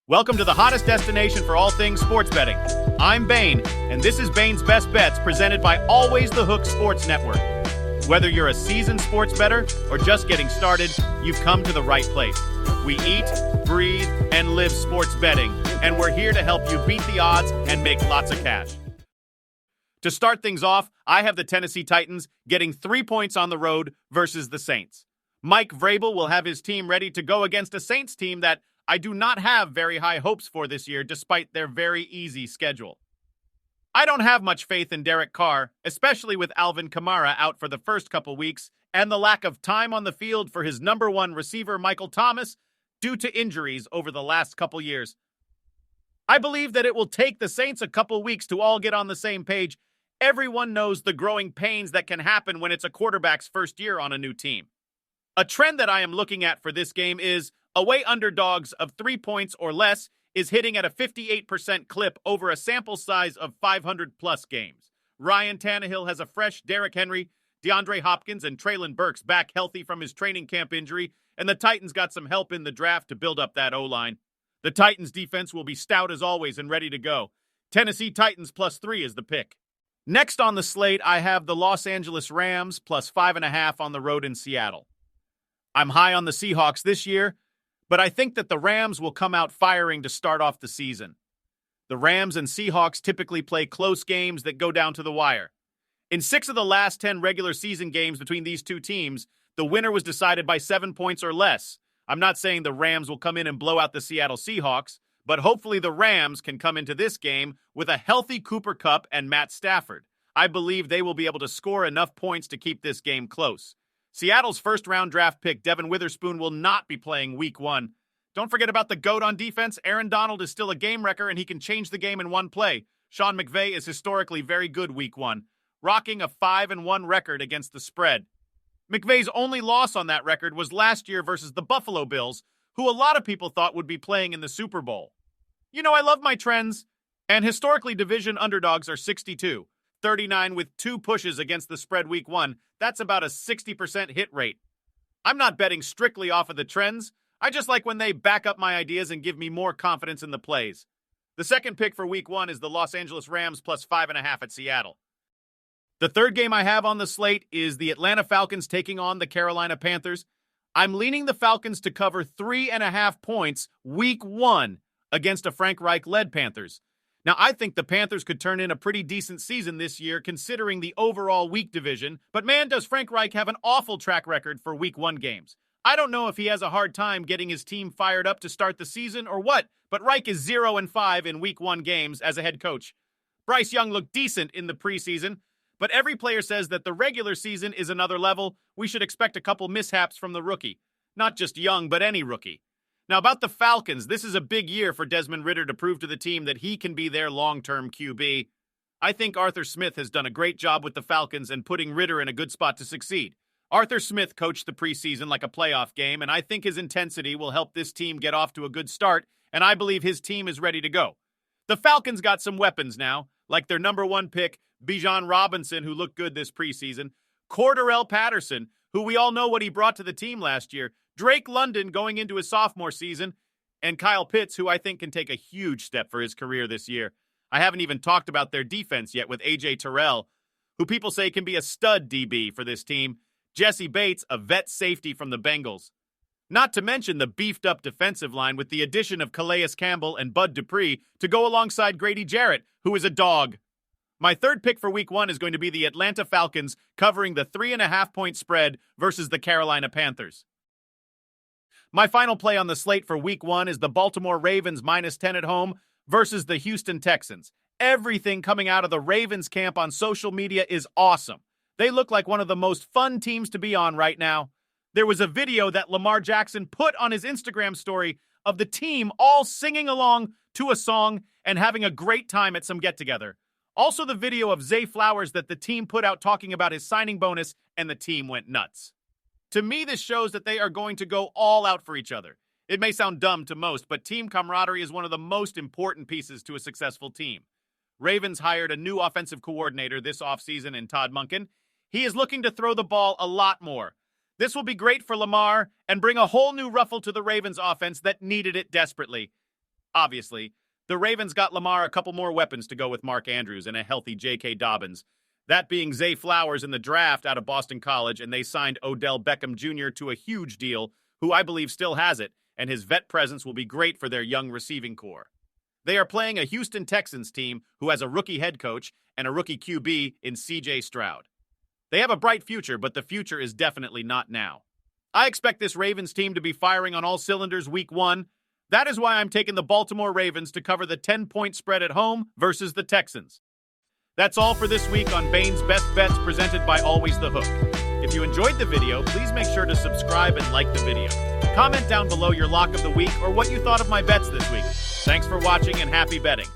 Welcome to the hottest destination for all things sports betting. I'm Bain, and this is Bain's Best Bets presented by Always the Hook Sports Network. Whether you're a seasoned sports bettor or just getting started, you've come to the right place. We eat, breathe, and live sports betting, and we're here to help you beat the odds and make lots of cash. To start things off, I have the Tennessee Titans getting 3 points on the road versus the Saints. Mike Vrabel will have his team ready to go against a Saints team that I do not have very high hopes for this year, despite their very easy schedule. I don't have much faith in Derek Carr, especially with Alvin Kamara out for the first couple weeks and the lack of time on the field for his number one receiver, Michael Thomas, due to injuries over the last couple years. I believe that it will take the Saints a couple weeks to all get on the same page. Everyone knows the growing pains that can happen when it's a quarterback's first year on a new team. A trend that I am looking at for this game is away underdogs of 3 points or less is hitting at a 58% clip over a sample size of 500-plus games. Ryan Tannehill has a fresh Derrick Henry, DeAndre Hopkins, and Treylon Burks back healthy from his training camp injury, and the Titans got some help in the draft to build up that O-line. The Titans' defense will be stout as always and ready to go. Tennessee Titans +3 is the pick. Next on the slate, I have the Los Angeles Rams +5.5 on the road in Seattle. I'm high on the Seahawks this year, but I think that the Rams will come out firing to start off the season. The Rams and Seahawks typically play close games that go down to the wire. In 6 of the last 10 regular season games between these two teams, the winner was decided by 7 points or less. I'm not saying the Rams will come in and blow out the Seattle Seahawks, but hopefully the Rams can come into this game with a healthy Cooper Kupp and Matt Stafford. I believe they will be able to score enough points to keep this game close. Seattle's first-round draft pick, Devin Witherspoon, will not be playing Week 1. Don't forget about the GOAT on defense. Aaron Donald is still a game wrecker, and he can change the game in one play. Sean McVay is historically very good Week 1, rocking a 5-1 record against the spread. McVay's only loss on that record was last year versus the Buffalo Bills, who a lot of people thought would be playing in the Super Bowl. You know, I love my trends, and historically division underdogs are 62. 39 with 2 pushes against the spread Week 1. That's about a 60% hit rate. I'm not betting strictly off of the trends. I just like when they back up my ideas and give me more confidence in the plays. The second pick for Week 1 is the Los Angeles Rams +5.5 at Seattle. The third game I have on the slate is the Atlanta Falcons taking on the Carolina Panthers. I'm leaning the Falcons to cover 3.5 points Week 1 against a Frank Reich-led Panthers. Now, I think the Panthers could turn in a pretty decent season this year considering the overall weak division, but man, does Frank Reich have an awful track record for Week 1 games. I don't know if he has a hard time getting his team fired up to start the season or what, but Reich is 0-5 in Week 1 games as a head coach. Bryce Young looked decent in the preseason, but every player says that the regular season is another level. We should expect a couple mishaps from the rookie. Not just Young, but any rookie. Now, about the Falcons, this is a big year for Desmond Ridder to prove to the team that he can be their long-term QB. I think Arthur Smith has done a great job with the Falcons and putting Ridder in a good spot to succeed. Arthur Smith coached the preseason like a playoff game, and I think his intensity will help this team get off to a good start, and I believe his team is ready to go. The Falcons got some weapons now, like their number 1 pick, Bijan Robinson, who looked good this preseason, Cordarrelle Patterson, who we all know what he brought to the team last year, Drake London going into his sophomore season, and Kyle Pitts, who I think can take a huge step for his career this year. I haven't even talked about their defense yet with A.J. Terrell, who people say can be a stud DB for this team, Jesse Bates, a vet safety from the Bengals. Not to mention the beefed-up defensive line with the addition of Calais Campbell and Bud Dupree to go alongside Grady Jarrett, who is a dog. My third pick for Week 1 is going to be the Atlanta Falcons covering the 3.5-point spread versus the Carolina Panthers. My final play on the slate for Week 1 is the Baltimore Ravens -10 at home versus the Houston Texans. Everything coming out of the Ravens camp on social media is awesome. They look like one of the most fun teams to be on right now. There was a video that Lamar Jackson put on his Instagram story of the team all singing along to a song and having a great time at some get-together. Also the video of Zay Flowers that the team put out talking about his signing bonus, and the team went nuts. To me, this shows that they are going to go all out for each other. It may sound dumb to most, but team camaraderie is one of the most important pieces to a successful team. Ravens hired a new offensive coordinator this offseason in Todd Monken. He is looking to throw the ball a lot more. This will be great for Lamar and bring a whole new ruffle to the Ravens offense that needed it desperately. Obviously, the Ravens got Lamar a couple more weapons to go with Mark Andrews and a healthy J.K. Dobbins. That being Zay Flowers in the draft out of Boston College, and they signed Odell Beckham Jr. to a huge deal, who I believe still has it, and his vet presence will be great for their young receiving core. They are playing a Houston Texans team who has a rookie head coach and a rookie QB in C.J. Stroud. They have a bright future, but the future is definitely not now. I expect this Ravens team to be firing on all cylinders week 1. That is why I'm taking the Baltimore Ravens to cover the 10-point spread at home versus the Texans. That's all for this week on Bain's Best Bets presented by Always the Hook. If you enjoyed the video, please make sure to subscribe and like the video. Comment down below your lock of the week or what you thought of my bets this week. Thanks for watching and happy betting.